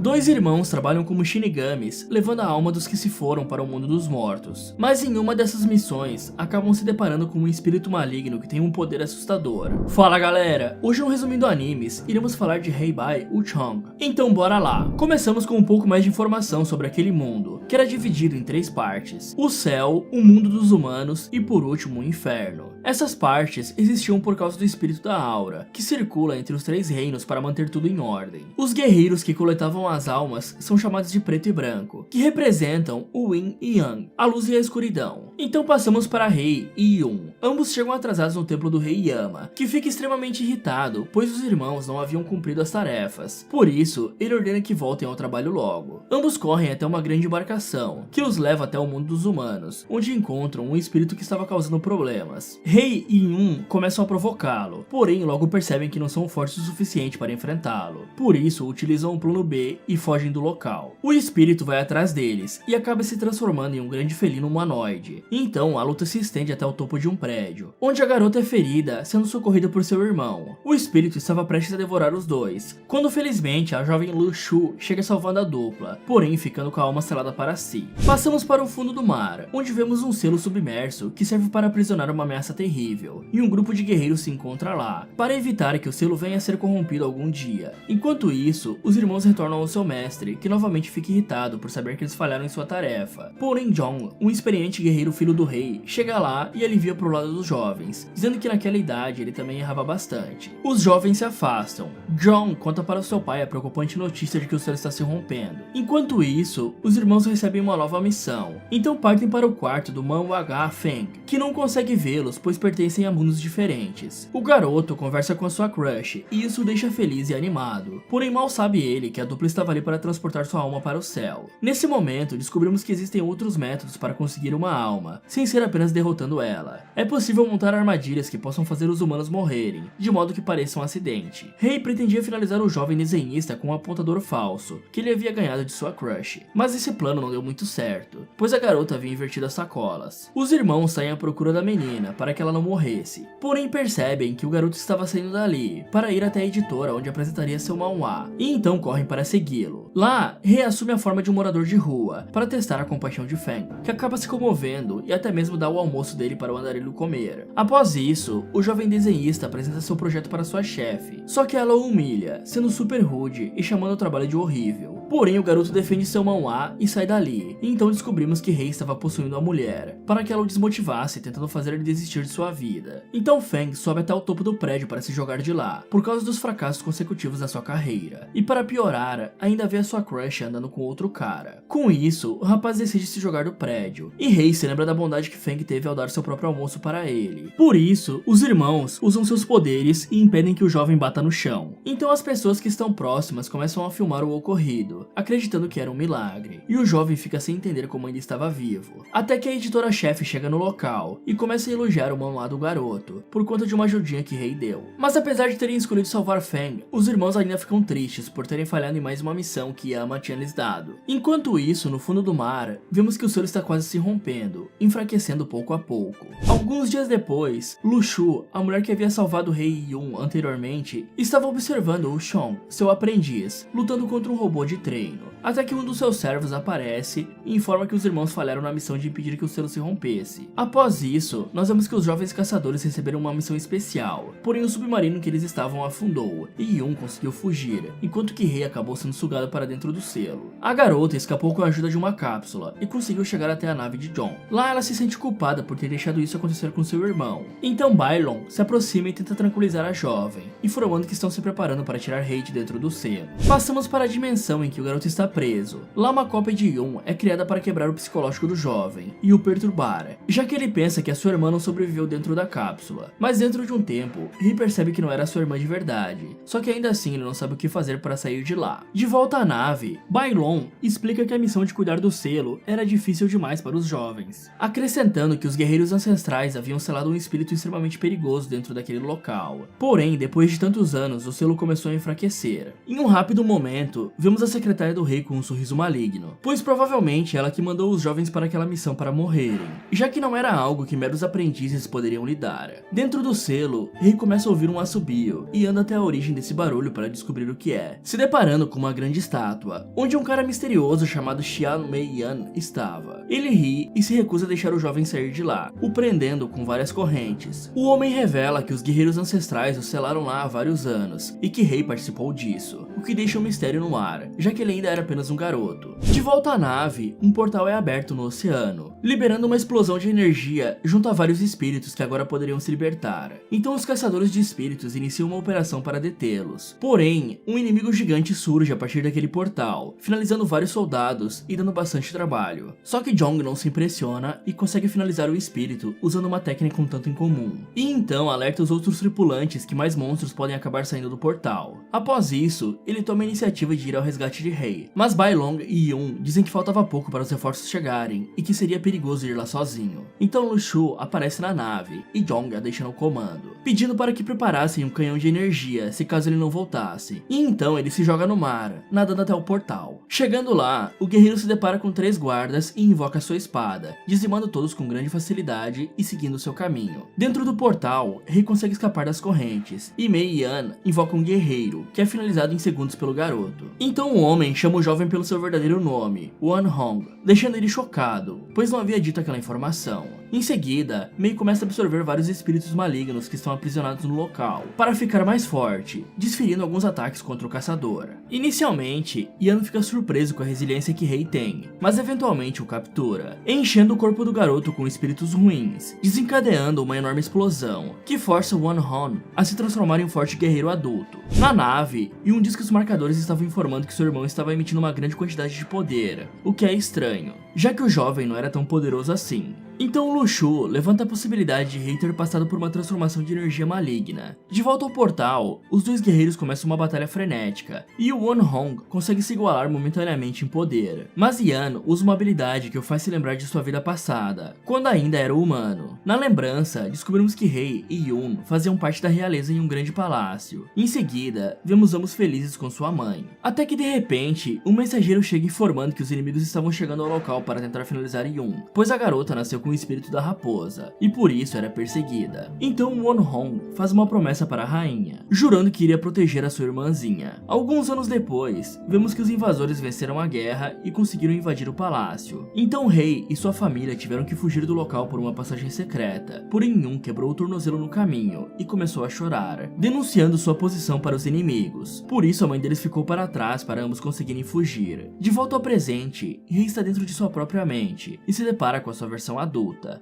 Dois irmãos trabalham como Shinigamis, levando a alma dos que se foram para o mundo dos mortos. Mas em uma dessas missões, acabam se deparando com um espírito maligno que tem um poder assustador. Fala galera, hoje no Resumindo Animes, iremos falar de Heibai Uchong. Então bora lá! Começamos com um pouco mais de informação sobre aquele mundo, que era dividido em 3 partes: o céu, o mundo dos humanos e por último o inferno. Essas partes existiam por causa do espírito da aura, que circula entre os 3 reinos para manter tudo em ordem. Os guerreiros que coletavam as almas são chamados de preto e branco, que representam o Yin e Yang, a luz e a escuridão. Então passamos para Rei e Yun. Ambos chegam atrasados no templo do rei Yama, que fica extremamente irritado, pois os irmãos não haviam cumprido as tarefas. Por isso, ele ordena que voltem ao trabalho logo. Ambos correm até uma grande embarcação, que os leva até o mundo dos humanos, onde encontram um espírito que estava causando problemas. Rei e Yun começam a provocá-lo, porém logo percebem que não são fortes o suficiente para enfrentá-lo. Por isso, utilizam um plano B e fogem do local. O espírito vai atrás deles e acaba se transformando em um grande felino humanoide. Então a luta se estende até o topo de um prédio, onde a garota é ferida, sendo socorrida por seu irmão. O espírito estava prestes a devorar os dois, quando felizmente a jovem Lu Shu chega salvando a dupla, porém ficando com a alma selada para si. Passamos para o fundo do mar, onde vemos um selo submerso que serve para aprisionar uma ameaça terrível, e um grupo de guerreiros se encontra lá, para evitar que o selo venha a ser corrompido algum dia. Enquanto isso, os irmãos retornam ao seu mestre, que novamente fica irritado por saber que eles falharam em sua tarefa. Porém Jong, um experiente guerreiro filho do rei, chega lá e alivia pro lado dos jovens, dizendo que naquela idade ele também errava bastante. Os jovens se afastam. Jong conta para seu pai a preocupante notícia de que o céu está se rompendo. Enquanto isso, os irmãos recebem uma nova missão, então partem para o quarto do Man Wagah Feng, que não consegue vê-los pois pertencem a mundos diferentes. O garoto conversa com a sua crush e isso o deixa feliz e animado, porém mal sabe ele que a dupla estava ali para transportar sua alma para o céu. Nesse momento, descobrimos que existem outros métodos para conseguir uma alma, sem ser apenas derrotando ela. É possível montar armadilhas que possam fazer os humanos morrerem, de modo que pareça um acidente. Rei pretendia finalizar o jovem desenhista com um apontador falso, que ele havia ganhado de sua crush, mas esse plano não deu muito certo, pois a garota havia invertido as sacolas. Os irmãos saem à procura da menina, para que ela não morresse, porém percebem que o garoto estava saindo dali, para ir até a editora onde apresentaria seu manhwa, e então correm para segui-lo. Lá, Rei assume a forma de um morador de rua, para testar a compaixão de Feng, que acaba se comovendo e até mesmo dá o almoço dele para o andarilho comer. Após isso, o jovem desenhista apresenta seu projeto para sua chefe, só que ela o humilha, sendo super rude e chamando o trabalho de horrível. Porém, o garoto defende seu manhwa e sai dali, e então descobrimos que Rei estava possuindo a mulher, para que ela o desmotivasse, tentando fazer ele desistir de sua vida. Então Feng sobe até o topo do prédio para se jogar de lá, por causa dos fracassos consecutivos da sua carreira. E para piorar, ainda vê a sua crush andando com outro cara. Com isso, o rapaz decide se jogar do prédio, e Rei se lembra da bondade que Feng teve ao dar seu próprio almoço para ele. Por isso, os irmãos usam seus poderes e impedem que o jovem bata no chão. Então as pessoas que estão próximas começam a filmar o ocorrido, acreditando que era um milagre, e o jovem fica sem entender como ainda estava vivo. Até que a editora-chefe chega no local e começa a elogiar o manhwa do garoto, por conta de uma ajudinha que Rei deu. Mas apesar de terem escolhido salvar Feng, os irmãos ainda ficam tristes por terem falhado em mais uma missão que Yama tinha lhes dado. Enquanto isso, no fundo do mar, vemos que o selo está quase se rompendo, enfraquecendo pouco a pouco. Alguns dias depois, Lu Shu, a mulher que havia salvado Rei Yun anteriormente, estava observando o Shong, seu aprendiz, lutando contra um robô de treino, até que um dos seus servos aparece e informa que os irmãos falharam na missão de impedir que o selo se rompesse. Após isso, nós vemos que os jovens caçadores receberam uma missão especial, porém o submarino que eles estavam afundou, e Yun conseguiu fugir, enquanto que Rei acabou sendo sugado para dentro do selo. A garota escapou com a ajuda de uma cápsula, e conseguiu chegar até a nave de John. Lá ela se sente culpada por ter deixado isso acontecer com seu irmão. Então Bailon se aproxima e tenta tranquilizar a jovem, informando que estão se preparando para tirar Rei de dentro do selo. Passamos para a dimensão em que o garoto está preso. Lá uma cópia de Yun é criada para quebrar o psicológico do jovem e o perturbar, já que ele pensa que a sua irmã não sobreviveu dentro da cápsula. Mas dentro de um tempo, Rei percebe que não era sua irmã de verdade, só que ainda assim ele não sabe o que fazer para sair de lá. De volta à nave, Bailon explica que a missão de cuidar do selo era difícil demais para os jovens, acrescentando que os guerreiros ancestrais haviam selado um espírito extremamente perigoso dentro daquele local. Porém, depois de tantos anos, o selo começou a enfraquecer. Em um rápido momento, vemos a secretária do rei com um sorriso maligno, pois provavelmente ela que mandou os jovens para aquela missão para morrerem, já que não era algo que meros aprendizes deuses poderiam lidar. Dentro do selo, Rei começa a ouvir um assobio e anda até a origem desse barulho para descobrir o que é, se deparando com uma grande estátua, onde um cara misterioso chamado Xian Mei Yan estava. Ele ri e se recusa a deixar o jovem sair de lá, o prendendo com várias correntes. O homem revela que os guerreiros ancestrais o selaram lá há vários anos e que Rei participou disso, o que deixa um mistério no ar, já que ele ainda era apenas um garoto. De volta à nave, um portal é aberto no oceano, liberando uma explosão de energia junto a vários espíritos que agora poderiam se libertar. Então os caçadores de espíritos iniciam uma operação para detê-los. Porém, um inimigo gigante surge a partir daquele portal, finalizando vários soldados e dando bastante trabalho. Só que Jong não se impressiona e consegue finalizar o espírito usando uma técnica um tanto incomum. E então alerta os outros tripulantes que mais monstros podem acabar saindo do portal. Após isso, ele toma a iniciativa de ir ao resgate de Rei, mas Bai Long e Yun dizem que faltava pouco para os reforços chegarem e que seria perigoso ir lá sozinho. Então Lu Shu aparece na nave e Jong a deixa no comando, pedindo para que preparassem um canhão de energia se caso ele não voltasse. E então ele se joga no mar, nadando até o portal. Chegando lá, o guerreiro se depara com 3 guardas e invoca sua espada, dizimando todos com grande facilidade e seguindo seu caminho. Dentro do portal, Rei consegue escapar das correntes e Mei Yan invoca um guerreiro, que é finalizado em segundos pelo garoto. Então o homem chama o jovem pelo seu verdadeiro nome, Wan Hong, deixando ele chocado, pois não havia dito aquela informação. Em seguida, Mei começa a absorver vários espíritos malignos que estão aprisionados no local, para ficar mais forte, desferindo alguns ataques contra o caçador. Inicialmente, Yan fica surpreso com a resiliência que Rei tem, mas eventualmente o captura, enchendo o corpo do garoto com espíritos ruins, desencadeando uma enorme explosão, que força Wan Hong a se transformar em um forte guerreiro adulto. Na nave, Yun diz que os marcadores estavam informando que seu irmão estava emitindo uma grande quantidade de poder, o que é estranho, já que o jovem não era tão poderoso assim. Então Lu Shu levanta a possibilidade de Rei ter passado por uma transformação de energia maligna. De volta ao portal, os dois guerreiros começam uma batalha frenética, e o Wan Hong consegue se igualar momentaneamente em poder. Mas Yan usa uma habilidade que o faz se lembrar de sua vida passada, quando ainda era humano. Na lembrança, descobrimos que Rei e Yun faziam parte da realeza em um grande palácio. Em seguida, vemos ambos felizes com sua mãe. Até que de repente, um mensageiro chega informando que os inimigos estavam chegando ao local para tentar finalizar Yun, pois a garota nasceu com o espírito da raposa, e por isso era perseguida. Então Wan Hong faz uma promessa para a rainha, jurando que iria proteger a sua irmãzinha. Alguns anos depois, vemos que os invasores venceram a guerra e conseguiram invadir o palácio. Então Rei e sua família tiveram que fugir do local por uma passagem secreta, porém Yun quebrou o tornozelo no caminho e começou a chorar, denunciando sua posição para os inimigos. Por isso a mãe deles ficou para trás para ambos conseguirem fugir. De volta ao presente, Rei está dentro de sua própria mente e se depara com a sua versão adulta,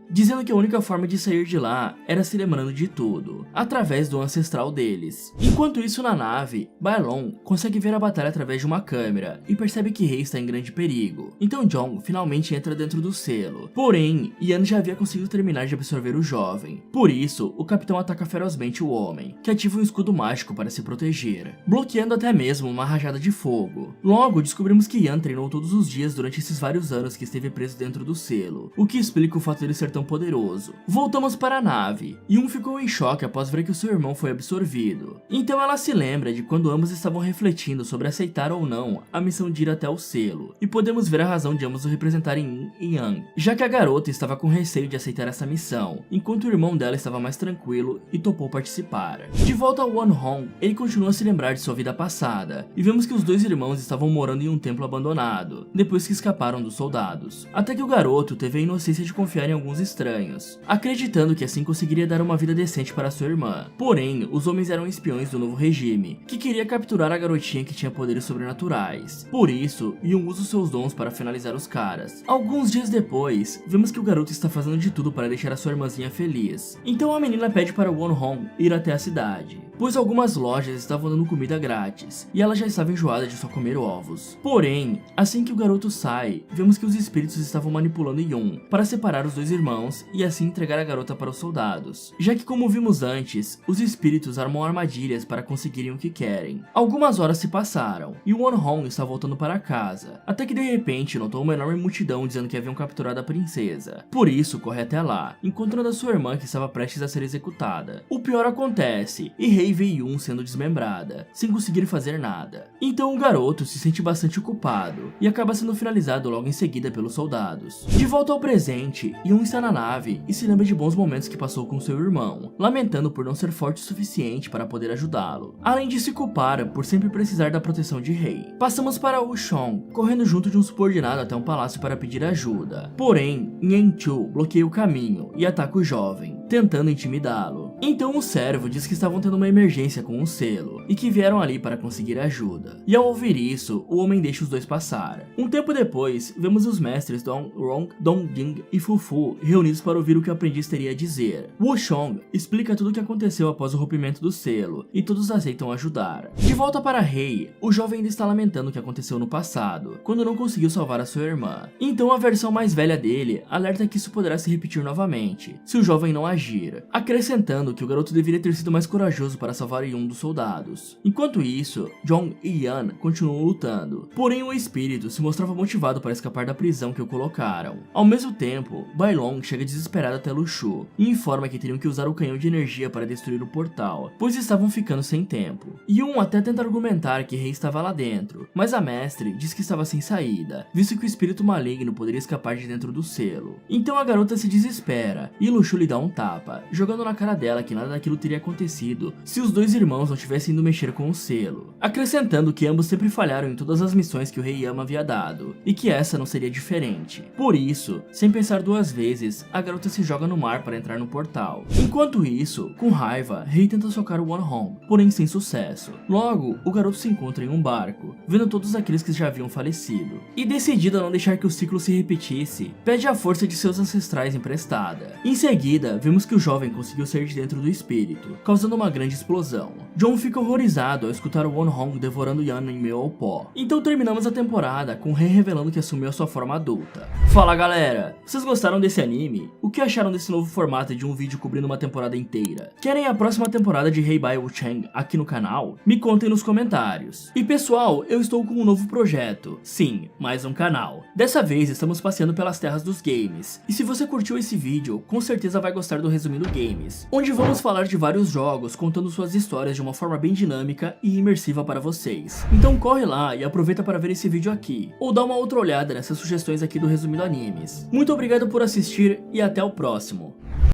dizendo que a única forma de sair de lá era se lembrando de tudo, através do ancestral deles. Enquanto isso na nave, Bai Long consegue ver a batalha através de uma câmera e percebe que Rei está em grande perigo. Então Jong finalmente entra dentro do selo, porém Yan já havia conseguido terminar de absorver o jovem. Por isso, o capitão ataca ferozmente o homem, que ativa um escudo mágico para se proteger, bloqueando até mesmo uma rajada de fogo. Logo, descobrimos que Yan treinou todos os dias durante esses vários anos que esteve preso dentro do selo, o que explica o fato dele ser tão poderoso. Voltamos para a nave. Yun ficou em choque após ver que o seu irmão foi absorvido. Então ela se lembra de quando ambos estavam refletindo sobre aceitar ou não a missão de ir até o selo. E podemos ver a razão de ambos o representarem Yin e Yang, já que a garota estava com receio de aceitar essa missão, enquanto o irmão dela estava mais tranquilo e topou participar. De volta ao Wan Hong, ele continua a se lembrar de sua vida passada, e vemos que os dois irmãos estavam morando em um templo abandonado, depois que escaparam dos soldados. Até que o garoto teve a inocência de confiar em alguns estranhos, acreditando que assim conseguiria dar uma vida decente para sua irmã. Porém, os homens eram espiões do novo regime, que queria capturar a garotinha que tinha poderes sobrenaturais. Por isso, Yun usa os seus dons para finalizar os caras. Alguns dias depois, vemos que o garoto está fazendo de tudo para deixar a sua irmãzinha feliz. Então a menina pede para Wan Hong ir até a cidade, pois algumas lojas estavam dando comida grátis, e ela já estava enjoada de só comer ovos. Porém, assim que o garoto sai, vemos que os espíritos estavam manipulando Yun para separar os dois irmãos e assim entregar a garota para os soldados, já que, como vimos antes, os espíritos armam armadilhas para conseguirem o que querem. Algumas horas se passaram e Wan Hong está voltando para casa, até que de repente notou uma enorme multidão dizendo que haviam capturado a princesa. Por isso corre até lá, encontrando a sua irmã que estava prestes a ser executada. O pior acontece e Rei Rei vê Yun sendo desmembrada, sem conseguir fazer nada. Então o garoto se sente bastante culpado e acaba sendo finalizado logo em seguida pelos soldados. De volta ao presente, Yun está na nave e se lembra de bons momentos que passou com seu irmão, lamentando por não ser forte o suficiente para poder ajudá-lo, além de se culpar por sempre precisar da proteção de Rei. Passamos para Wushong, correndo junto de um subordinado até um palácio para pedir ajuda. Porém, Nianchu bloqueia o caminho e ataca o jovem, tentando intimidá-lo. Então o servo diz que estavam tendo uma emergência com um selo e que vieram ali para conseguir ajuda. E ao ouvir isso, o homem deixa os dois passar. Um tempo depois, vemos os mestres Dong Rong, Dong Jing e Fu Fu reunidos para ouvir o que o aprendiz teria a dizer. Wushong explica tudo o que aconteceu após o rompimento do selo e todos aceitam ajudar. De volta para Rei, o jovem ainda está lamentando o que aconteceu no passado, quando não conseguiu salvar a sua irmã. Então a versão mais velha dele alerta que isso poderá se repetir novamente, se o jovem não agir, acrescentando que o garoto deveria ter sido mais corajoso para salvar um dos soldados. Enquanto isso, Zhong e Yan continuam lutando, porém o espírito se mostrava motivado para escapar da prisão que o colocaram. Ao mesmo tempo, Bai Long chega desesperado até Lu Shu e informa que teriam que usar o canhão de energia para destruir o portal, pois estavam ficando sem tempo. Yun até tenta argumentar que Rei estava lá dentro, mas a mestre diz que estava sem saída, visto que o espírito maligno poderia escapar de dentro do selo. Então a garota se desespera e Lu Shu lhe dá um tapa, jogando na cara dela que nada daquilo teria acontecido se os dois irmãos não tivessem ido mexer com o selo, acrescentando que ambos sempre falharam em todas as missões que o Rei Yama havia dado, e que essa não seria diferente. Por isso, sem pensar duas vezes, a garota se joga no mar para entrar no portal. Enquanto isso, com raiva, Rei tenta socar o Wonhong, porém sem sucesso. Logo, o garoto se encontra em um barco, vendo todos aqueles que já haviam falecido, e decidido a não deixar que o ciclo se repetisse, pede a força de seus ancestrais emprestada. Em seguida, vemos que o jovem conseguiu sair de dentro do espírito, causando uma grande explosão. John fica horrorizado ao escutar o Wonhong devorando Yan em meio ao pó. Então terminamos a temporada com Rei revelando que assumiu a sua forma adulta. Fala galera, vocês gostaram desse anime? O que acharam desse novo formato de um vídeo cobrindo uma temporada inteira? Querem a próxima temporada de Hei Bai Wuchang aqui no canal? Me contem nos comentários. E pessoal, eu estou com um novo projeto. Sim, mais um canal. Dessa vez estamos passeando pelas terras dos games. E se você curtiu esse vídeo, com certeza vai gostar do Resumindo Games, onde vamos falar de vários jogos contando suas histórias de uma forma bem dinâmica e imersiva para vocês. Então corre lá e aproveita para ver esse vídeo aqui, ou dá uma outra olhada nessas sugestões aqui do Resumindo Animes. Muito obrigado por assistir e até o próximo.